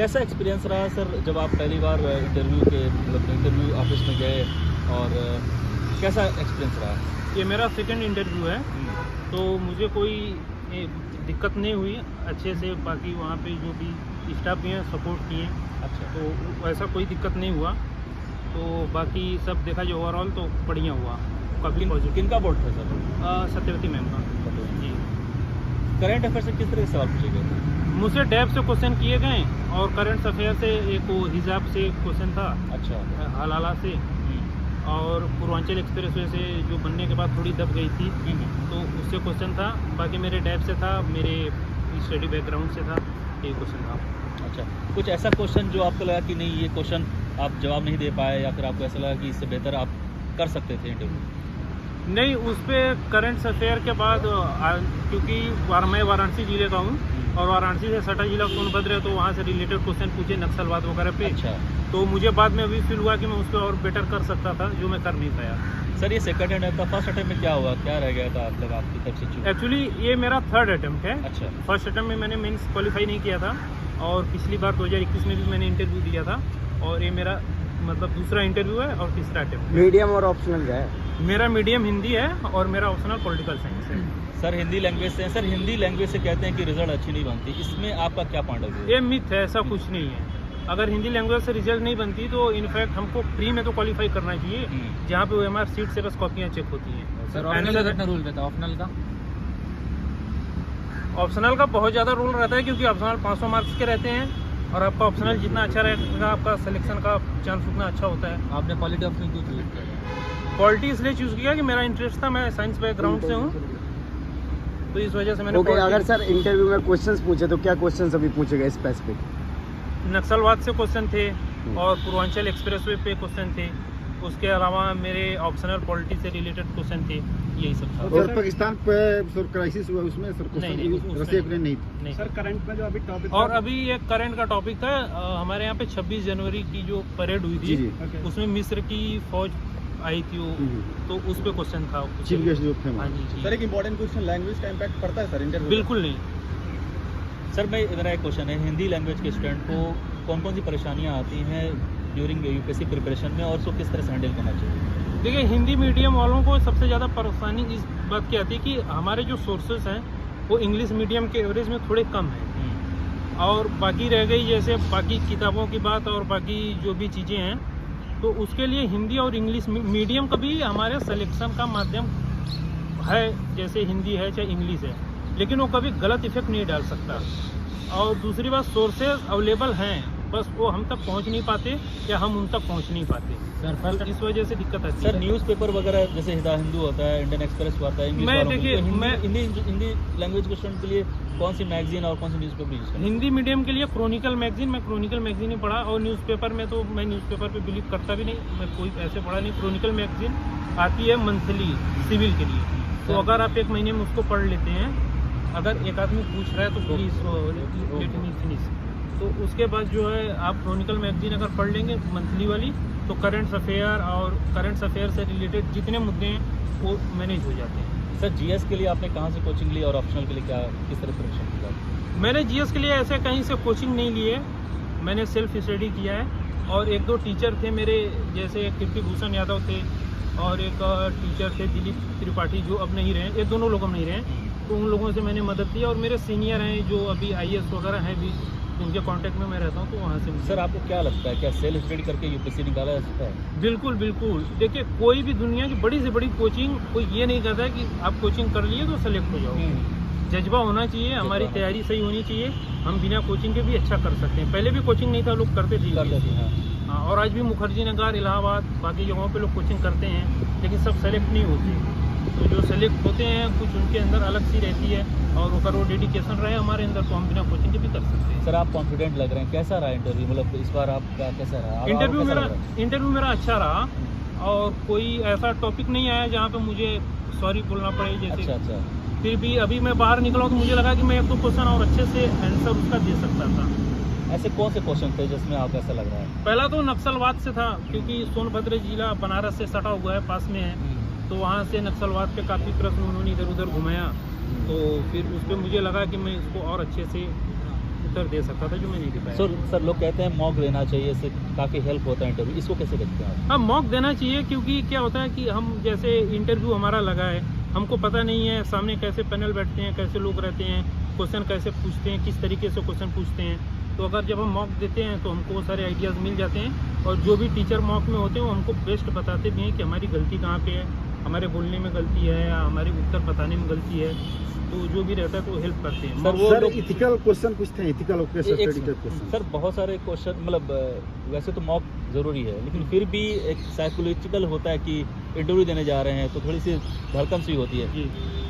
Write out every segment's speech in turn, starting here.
कैसा एक्सपीरियंस रहा सर जब आप पहली बार इंटरव्यू ऑफिस में गए और कैसा एक्सपीरियंस रहा? ये मेरा सेकंड इंटरव्यू है, तो मुझे कोई दिक्कत नहीं हुई, अच्छे से बाकी वहाँ पे जो भी स्टाफ भी हैं सपोर्ट किए। अच्छा, तो ऐसा कोई दिक्कत नहीं हुआ, तो बाकी सब देखा जो ओवरऑल तो बढ़िया हुआ, काफ़ी पॉजिटिव। किनका बोर्ड था सर? सत्यवती मैम का जी। करंट अफेयर से किस तरह के सवाल पूछे गए थे? मुझसे डेप्थ से क्वेश्चन किए गए और करंट अफेयर से एक वो हिजाब से क्वेश्चन था, अच्छा, हलाला से, और पूर्वांचल एक्सप्रेसवे से जो बनने के बाद थोड़ी दब गई थी तो उससे क्वेश्चन था। बाकी मेरे डेप से था, मेरे स्टडी बैकग्राउंड से था, ये क्वेश्चन था। अच्छा, कुछ ऐसा क्वेश्चन जो आपको लगा कि नहीं ये क्वेश्चन आप जवाब नहीं दे पाए या फिर आपको ऐसा लगा कि इससे बेहतर आप कर सकते थे इंटरव्यू? नहीं, उस पर करंट अफेयर के बाद क्योंकि मैं वाराणसी जिले का हूँ और वाराणसी से सटा जिला सोनभद्र है, तो वहाँ से रिलेटेड क्वेश्चन पूछे नक्सलवाद वगैरह पे। अच्छा, तो मुझे बाद में अभी फील हुआ कि मैं उस पर और बेटर कर सकता था, जो मैं कर नहीं पाया। सर ये सेकंड अटेम्प्ट था, फर्स्ट अटेम्प्ट में क्या हुआ, क्या रह गया था आप लोग आपकी तरफ से? एक्चुअली ये मेरा थर्ड अटेम्प्ट है। अच्छा, फर्स्ट अटेम्प्ट में मैंने मेंस क्वालिफाई नहीं किया था और पिछली बार 2021 में भी मैंने इंटरव्यू दिया था, और ये मेरा मतलब दूसरा इंटरव्यू है और तीसरा अटेम्प्ट। मीडियम और ऑप्शनल क्या है? मेरा मीडियम हिंदी है और मेरा ऑप्शनल पॉलिटिकल साइंस है। सर हिंदी लैंग्वेज से, सर हिंदी लैंग्वेज से कहते हैं कि रिजल्ट अच्छी नहीं बनती, इसमें आपका क्या पॉइंट ऑफ व्यू? ये मिथ है, ऐसा कुछ नहीं है। अगर हिंदी लैंग्वेज से रिजल्ट नहीं बनती तो इनफैक्ट हमको प्री में तो क्वालिफाई करना चाहिए, जहाँ पे OMR सीट से बस कॉपियाँ चेक होती हैं। सर ऑप्शनल कितना रूल रहता है ऑप्शनल का? ऑप्शनल का बहुत ज़्यादा रूल रहता है, क्योंकि ऑप्शनल 500 मार्क्स के रहते हैं और आपका ऑप्शनल जितना अच्छा रहेगा आपका सिलेक्शन का चांस उतना अच्छा होता है। आपने पॉलिटी ऑप्शन क्यों चूज किया? पॉलिटी इसलिए चूज़ किया कि मेरा इंटरेस्ट था, मैं साइंस बैकग्राउंड से हूँ, तो इस वजह से मैंने ओके, अगर सर इंटरव्यू में क्वेश्चंस पूछे तो क्या क्वेश्चंस अभी पूछे गए स्पेसिफिक? नक्सलवाद से क्वेश्चन थे और पूर्वांचल एक्सप्रेसवे पे क्वेश्चन थे। उसके अलावा मेरे ऑप्शनल पॉलिटी से रिलेटेड क्वेश्चन थे, यही सब था। और पाकिस्तान पे सर क्राइसिस हुआ उसमें सर रशिया यूक्रेन नहीं सर करंट में जो अभी टॉपिक और अभी एक करंट का टॉपिक था, हमारे यहाँ पे 26 जनवरी की जो परेड हुई थी, उसमें मिस्र की फौज आई थी वो, तो उस पे क्वेश्चन था चीफ गेस्ट जो थे। हाँ जी। सर एक इम्पोर्टेंट क्वेश्चन, लैंग्वेज का इम्पैक्ट पड़ता है सर इंटरव्यू? बिल्कुल नहीं सर मेरा एक क्वेश्चन है, हिंदी लैंग्वेज के स्टूडेंट को कौन कौन सी परेशानियाँ आती हैं ड्यूरिंग UPSC प्रिपरेशन में और उसको किस तरह से हैंडल करना चाहिए? देखिए, हिंदी मीडियम वालों को सबसे ज़्यादा परेशानी इस बात की आती है कि हमारे जो सोर्सेस हैं वो इंग्लिश मीडियम के एवरेज में थोड़े कम हैं, और बाकी रह गई जैसे बाकी किताबों की बात और बाकी जो भी चीज़ें हैं, तो उसके लिए हिंदी और इंग्लिश मीडियम का भी हमारे सिलेक्शन का माध्यम है, जैसे हिंदी है चाहे इंग्लिश है, लेकिन वो कभी गलत इफेक्ट नहीं डाल सकता। और दूसरी बात, सोर्सेज अवेलेबल हैं, बस वो हम तक पहुंच नहीं पाते या हम उन तक पहुंच नहीं पाते सर, तो इस वजह से दिक्कत आती है। सर न्यूज़पेपर वगैरह जैसे हिंदू होता है, इंडियन एक्सप्रेस होता है, इंग्लिश वालों को, तो मैं हिंदी लैंग्वेज के स्टूडेंट के लिए कौन सी मैगजीन और कौन सी न्यूज़पेपर यूज करें? हिंदी मीडियम के लिए क्रॉनिकल मैगजीन, मैं क्रॉनिकल मैगजीन ही पढ़ा, और न्यूज़पेपर में तो मैं न्यूज़पेपर पे बिलीव करता भी नहीं, मैं कोई ऐसे पढ़ा नहीं। क्रॉनिकल मैगजीन आती है मंथली सिविल के लिए, तो अगर आप 1 महीने में उसको पढ़ लेते हैं, अगर एक आदमी पूछ रहा है तो प्लीज़ लेट मी फिनिश, तो उसके बाद जो है आप क्रॉनिकल मैगजीन अगर पढ़ लेंगे मंथली वाली, तो करंट अफेयर और करंट अफेयर से रिलेटेड जितने मुद्दे हैं वो मैनेज हो जाते हैं। सर GS के लिए आपने कहाँ से कोचिंग ली और ऑप्शनल के लिए किस तरह प्रिपरेशन किया? मैंने GS के लिए ऐसे कहीं से कोचिंग नहीं लिए, मैंने सेल्फ स्टडी किया है, और 1-2 टीचर थे मेरे, जैसे कीर्ति भूषण यादव थे और एक टीचर थे दिलीप त्रिपाठी, जो अब नहीं रहे, ये दोनों लोग अब नहीं रहे, तो उन लोगों से मैंने मदद ली, और मेरे सीनियर हैं जो अभी IAS वगैरह हैं भी, उनके कांटेक्ट में मैं रहता हूँ, तो वहाँ से। सर आपको क्या लगता है, क्या सेल्फ स्टडी करके UPSC निकाला जा सकता है? बिल्कुल बिल्कुल। देखिए, कोई भी दुनिया की बड़ी से बड़ी कोचिंग कोई ये नहीं कहता है कि आप कोचिंग कर लिए तो सेलेक्ट हो जाओ। जज्बा होना चाहिए, हमारी तैयारी सही होनी चाहिए, हम बिना कोचिंग के भी अच्छा कर सकते हैं। पहले भी कोचिंग नहीं था, लोग करते थे, हाँ, और आज भी मुखर्जी नगर, इलाहाबाद, बाकी जगहों पे लोग कोचिंग करते हैं, लेकिन सब सेलेक्ट नहीं होते। तो जो सेलेक्ट होते हैं कुछ उनके अंदर अलग सी रहती है, और अगर वो डेडिकेशन रहे हमारे अंदर तो हम बिना कोचिंग के भी कर सकते हैं। सर आप कॉन्फिडेंट लग रहे हैं, कैसा रहा इंटरव्यू, मतलब इस बार आपका कैसा रहा? इंटरव्यू मेरा अच्छा रहा, और कोई ऐसा टॉपिक नहीं आया जहाँ पे मुझे सॉरी बोलना पड़े जैसे। अच्छा। फिर भी अभी मैं बाहर निकला हूँ तो मुझे लगा कि मैं 1-2 क्वेश्चन और अच्छे से आंसर उसका दे सकता था। ऐसे कौन से क्वेश्चन थे जिसमें आपको ऐसा लग रहा है? पहला तो नक्सलवाद से था, क्योंकि सोनभद्र जिला बनारस से सटा हुआ है, पास में है, तो वहाँ से नक्सलवाद पे काफ़ी प्रश्न उन्होंने इधर उधर घुमाया, तो फिर उस पर मुझे लगा कि मैं इसको और अच्छे से उत्तर दे सकता था, जो मैं नहीं दे पाया। सर लोग कहते हैं मॉक देना चाहिए, इससे काफ़ी हेल्प होता है इंटरव्यू, इसको कैसे देखते हैं आप? हाँ, मॉक देना चाहिए, क्योंकि क्या होता है कि हम जैसे इंटरव्यू हमारा लगा है, हमको पता नहीं है सामने कैसे पैनल बैठते हैं, कैसे लोग रहते हैं, क्वेश्चन कैसे पूछते हैं, किस तरीके से क्वेश्चन पूछते हैं। तो अगर जब हम मॉक देते हैं तो हमको वो सारे आइडियाज़ मिल जाते हैं, और जो भी टीचर मॉक में होते हैं वो हमको बेस्ट बताते भी हैं कि हमारी गलती कहाँ पे है, हमारे बोलने में गलती है या हमारे उत्तर बताने में गलती है। तो जो भी रहता है तो हेल्प करते हैं। सर, वो सर लोग- इथिकल क्वेश्चन पूछते हैं, इथिकल स्टडी के क्वेश्चन। सर बहुत सारे क्वेश्चन, मतलब वैसे तो मॉक ज़रूरी है, लेकिन फिर भी एक साइकोलॉजिकल होता है कि इंटरव्यू देने जा रहे हैं तो थोड़ी सी धड़कन सी होती है। जी।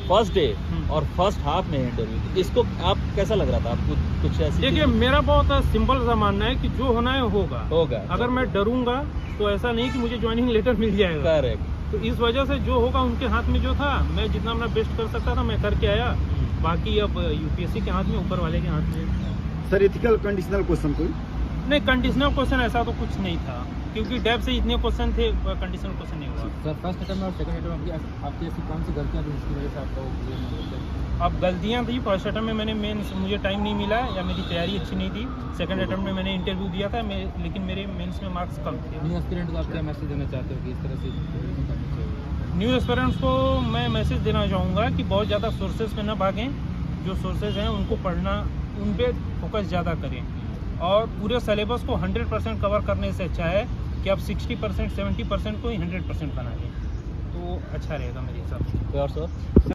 फर्स्ट डे और फर्स्ट हाफ में इंटरव्यू, इसको आप कैसा लग रहा था आपको? कुछ ऐसी देखिए, मेरा बहुत सिंपल सा मानना है कि जो होना है होगा। अगर मैं डरूंगा तो ऐसा नहीं कि मुझे ज्वाइनिंग लेटर मिल जाएगा। करेक्ट। तो इस वजह से जो होगा उनके हाथ में जो था, मैं जितना अपना बेस्ट कर सकता था मैं करके आया। बाकी अब यूपीएससी के हाथ में, ऊपर वाले के हाथ में। सर इथिकल कंडीशनल क्वेश्चन कोई नहीं, कंडीशनल क्वेश्चन ऐसा तो कुछ नहीं था, क्योंकि डेप से इतने क्वेश्चन थे, कंडीशनल क्वेश्चन नहीं हुआ। सर फर्स्ट अटेम्प्ट और सेकंड अटेम्प्ट आपकी ऐसी कौन सी गलतियाँ थी जिसकी वजह से आपका वो क्लियर नहीं होता? अब गलतियाँ थी, फर्स्ट अटेम्प्ट में मैंने मेंस, मुझे टाइम नहीं मिला या मेरी तैयारी अच्छी नहीं थी। सेकंड अटेम्प्ट में मैंने इंटरव्यू दिया था, लेकिन मेरे मेंस में मार्क्स कम थे। न्यू एस्पिरेंट को आप क्या मैसेज देना चाहते हो कि इस तरह से प्रिपरेशन करनी चाहिए? न्यू एस्पिरेंट्स को मैं मैसेज देना चाहूँगा कि बहुत ज़्यादा सोर्सेज पे ना भागें, जो सोर्सेज हैं उनको पढ़ना, उन पर फोकस ज़्यादा करें, और पूरे सिलेबस को 100% कवर करने से अच्छा है कि आप 60% 70% को ही 100% बना लें, तो अच्छा रहेगा मेरे हिसाब से। और सर